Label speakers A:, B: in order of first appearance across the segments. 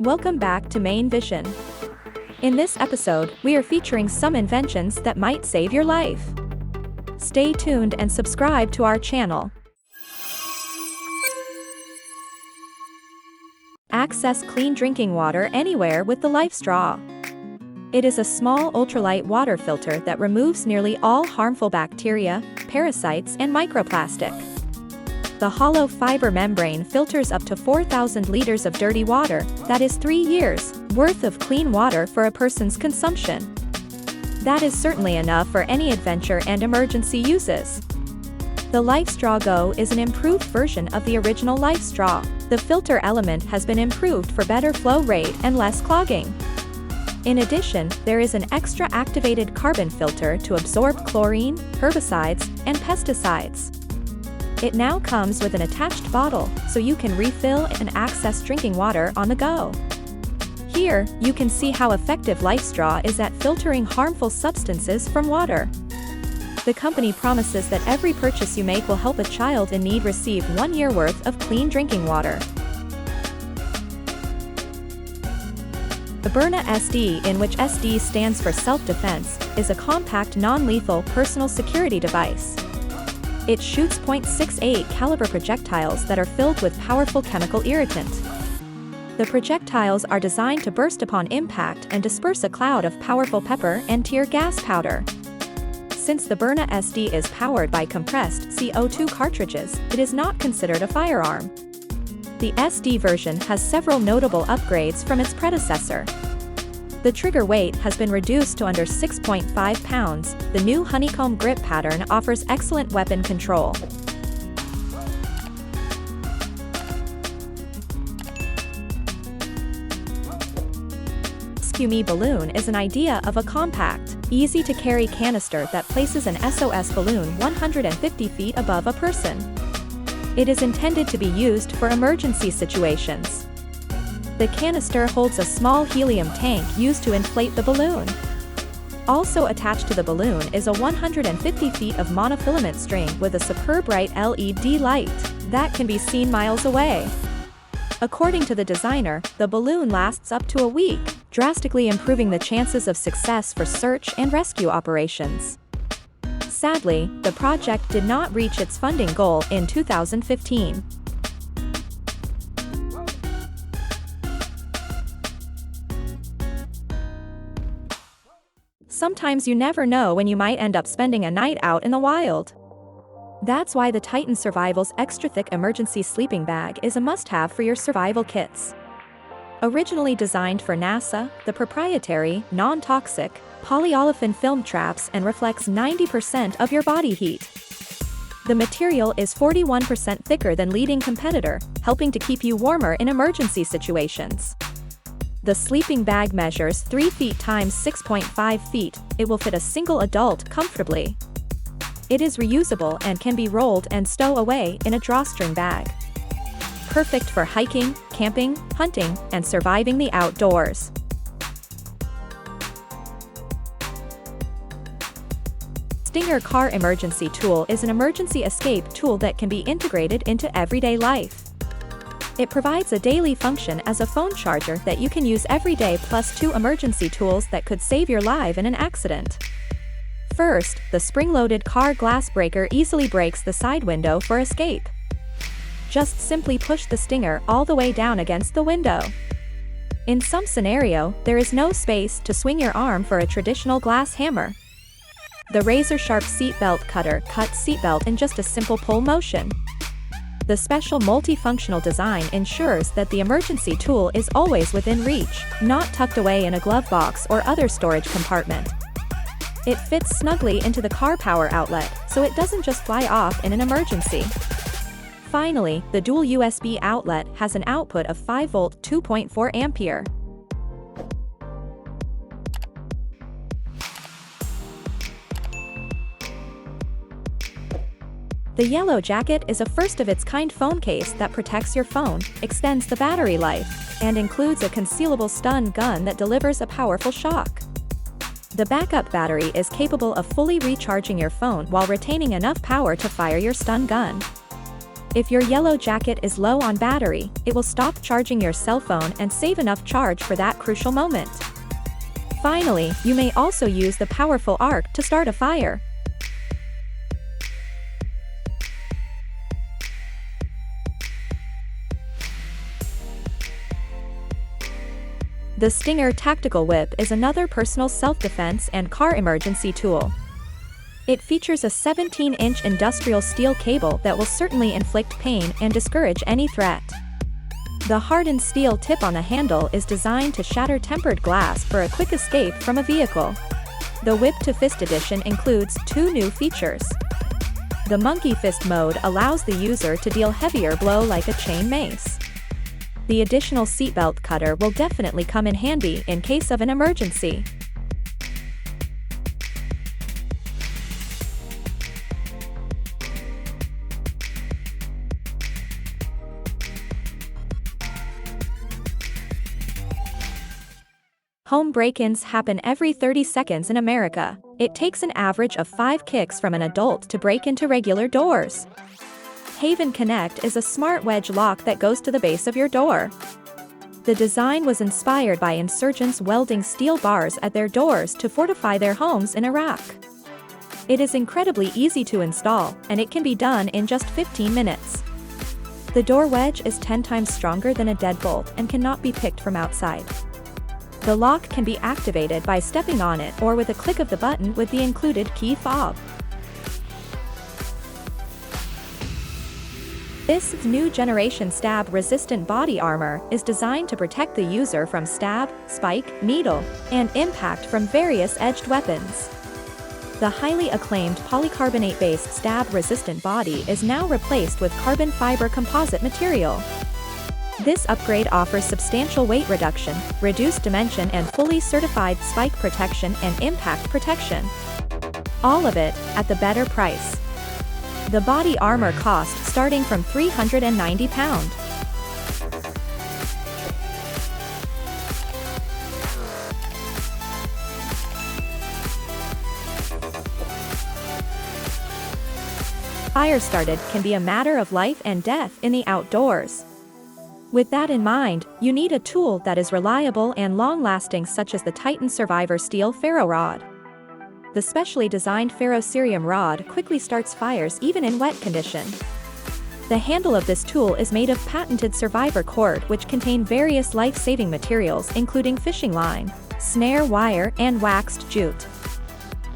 A: Welcome back to Main Vision. In this episode, we are featuring some inventions that might save your life. Stay tuned and subscribe to our channel. Access clean drinking water anywhere with the LifeStraw. It is a small ultralight water filter that removes nearly all harmful bacteria, parasites, and microplastic. The hollow fiber membrane filters up to 4,000 liters of dirty water, that is 3 years' worth of clean water for a person's consumption. That is certainly enough for any adventure and emergency uses. The LifeStraw Go is an improved version of the original LifeStraw. The filter element has been improved for better flow rate and less clogging. In addition, there is an extra activated carbon filter to absorb chlorine, herbicides, and pesticides. It now comes with an attached bottle, so you can refill and access drinking water on the go. Here, you can see how effective LifeStraw is at filtering harmful substances from water. The company promises that every purchase you make will help a child in need receive 1 year worth of clean drinking water. The Byrna SD, in which SD stands for self-defense, is a compact non-lethal personal security device. It shoots .68 caliber projectiles that are filled with powerful chemical irritant. The projectiles are designed to burst upon impact and disperse a cloud of powerful pepper and tear gas powder. Since the Byrna SD is powered by compressed CO2 cartridges, it is not considered a firearm. The SD version has several notable upgrades from its predecessor. The trigger weight has been reduced to under 6.5 pounds. The new honeycomb grip pattern offers excellent weapon control. Rescue Me balloon is an idea of a compact, easy-to-carry canister that places an SOS balloon 150 feet above a person. It is intended to be used for emergency situations. The canister holds a small helium tank used to inflate the balloon. Also attached to the balloon is a 150 feet of monofilament string with a superb bright LED light that can be seen miles away. According to the designer, the balloon lasts up to a week, drastically improving the chances of success for search and rescue operations. Sadly, the project did not reach its funding goal in 2015. Sometimes you never know when you might end up spending a night out in the wild. That's why the Titan Survival's extra thick emergency sleeping bag is a must-have for your survival kits. Originally designed for NASA, the proprietary, non-toxic, polyolefin film traps and reflects 90% of your body heat. The material is 41% thicker than leading competitor, helping to keep you warmer in emergency situations. The sleeping bag measures 3 feet times 6.5 feet. It will fit a single adult comfortably. It is reusable and can be rolled and stow away in a drawstring bag. Perfect for hiking, camping, hunting, and surviving the outdoors. Stinger Car Emergency Tool is an emergency escape tool that can be integrated into everyday life. It provides a daily function as a phone charger that you can use every day, plus 2 emergency tools that could save your life in an accident. First, the spring-loaded car glass breaker easily breaks the side window for escape. Just simply push the Stinger all the way down against the window. In some scenario, there is no space to swing your arm for a traditional glass hammer. The razor-sharp seatbelt cutter cuts seatbelt in just a simple pull motion. The special multifunctional design ensures that the emergency tool is always within reach, not tucked away in a glove box or other storage compartment. It fits snugly into the car power outlet, so it doesn't just fly off in an emergency. Finally, the dual USB outlet has an output of 5-volt 2.4 ampere. The Yellow Jacket is a first-of-its-kind phone case that protects your phone, extends the battery life, and includes a concealable stun gun that delivers a powerful shock. The backup battery is capable of fully recharging your phone while retaining enough power to fire your stun gun. If your yellow jacket is low on battery, it will stop charging your cell phone and save enough charge for that crucial moment. Finally, you may also use the powerful arc to start a fire. The Stinger Tactical Whip is another personal self-defense and car emergency tool. It features a 17-inch industrial steel cable that will certainly inflict pain and discourage any threat. The hardened steel tip on the handle is designed to shatter tempered glass for a quick escape from a vehicle. The Whip to Fist edition includes 2 new features. The Monkey Fist mode allows the user to deal heavier blow like a chain mace. The additional seatbelt cutter will definitely come in handy in case of an emergency. Home break-ins happen every 30 seconds in America. It takes an average of 5 kicks from an adult to break into regular doors. Haven Connect is a smart wedge lock that goes to the base of your door. The design was inspired by insurgents welding steel bars at their doors to fortify their homes in Iraq. It is incredibly easy to install, and it can be done in just 15 minutes. The door wedge is 10 times stronger than a deadbolt and cannot be picked from outside. The lock can be activated by stepping on it or with a click of the button with the included key fob. This new generation stab-resistant body armor is designed to protect the user from stab, spike, needle, and impact from various edged weapons. The highly acclaimed polycarbonate-based stab-resistant body is now replaced with carbon fiber composite material. This upgrade offers substantial weight reduction, reduced dimension and fully certified spike protection and impact protection. All of it at the better price. The body armor costs starting from £390. Fire started can be a matter of life and death in the outdoors. With that in mind, you need a tool that is reliable and long-lasting, such as the Titan SurvivorSteel Ferro-Rod. The specially designed ferrocerium rod quickly starts fires even in wet condition. The handle of this tool is made of patented Survivor cord, which contain various life-saving materials including fishing line, snare wire and waxed jute.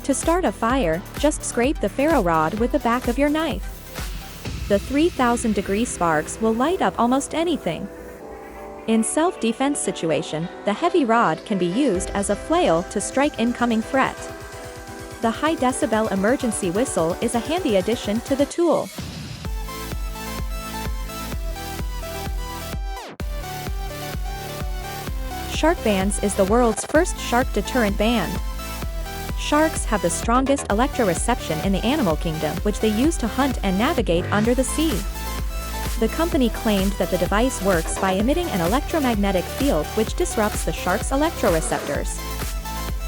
A: To start a fire, just scrape the ferro-rod with the back of your knife. The 3,000-degree sparks will light up almost anything. In self-defense situation, the heavy rod can be used as a flail to strike incoming threat. The high-decibel emergency whistle is a handy addition to the tool. Sharkbanz is the world's first shark deterrent band. Sharks have the strongest electroreception in the animal kingdom, which they use to hunt and navigate under the sea. The company claimed that the device works by emitting an electromagnetic field which disrupts the shark's electroreceptors.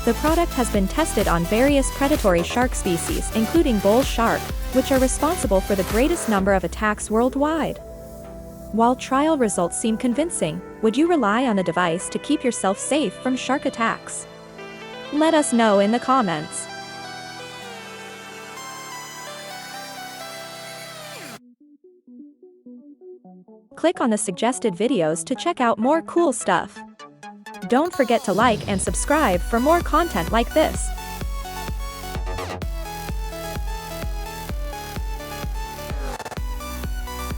A: The product has been tested on various predatory shark species, including bull shark, which are responsible for the greatest number of attacks worldwide. While trial results seem convincing, would you rely on the device to keep yourself safe from shark attacks? Let us know in the comments. Click on the suggested videos to check out more cool stuff. Don't forget to like and subscribe for more content like this.